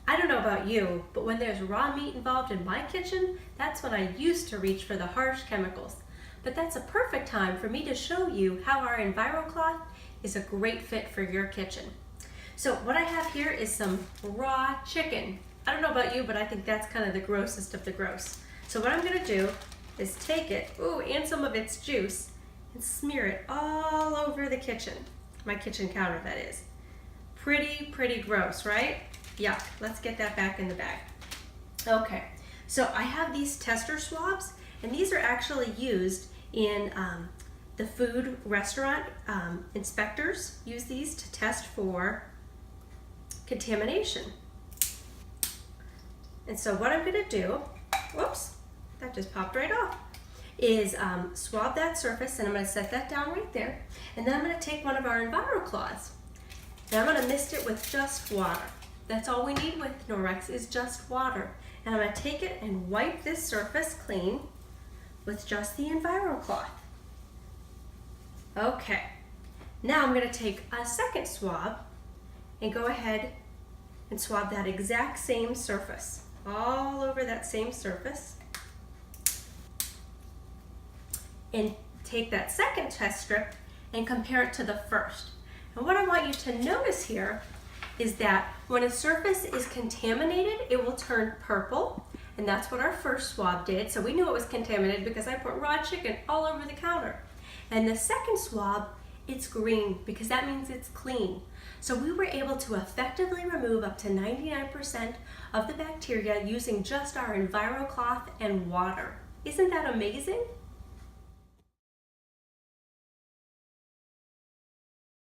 I don't know about you, but when there's raw meat involved in my kitchen, that's when I used to reach for the harsh chemicals. But that's a perfect time for me to show you how our Enviro cloth is a great fit for your kitchen. So what I have here is some raw chicken. I don't know about you, but I think that's kind of the grossest of the gross. So what I'm gonna do is take it, and some of its juice, and smear it all over the kitchen. My kitchen counter, that is. Pretty gross, right? Yuck, let's get that back in the bag. Okay, so I have these tester swabs, and these are actually used in the food restaurant. Inspectors use these to test for contamination. And so what I'm gonna do, whoops, that just popped right off, is swab that surface, and I'm gonna set that down right there. And then I'm gonna take one of our Enviro cloths, and I'm gonna mist it with just water. That's all we need with Norwex is just water. And I'm gonna take it and wipe this surface clean with just the Enviro cloth. Okay, now I'm gonna take a second swab and go ahead and swab that exact same surface, all over that same surface. And take that second test strip and compare it to the first. And what I want you to notice here is that when a surface is contaminated, it will turn purple, and that's what our first swab did. So we knew it was contaminated because I put raw chicken all over the counter. And the second swab, it's green because that means it's clean. So we were able to effectively remove up to 99% of the bacteria using just our Enviro cloth and water. Isn't that amazing?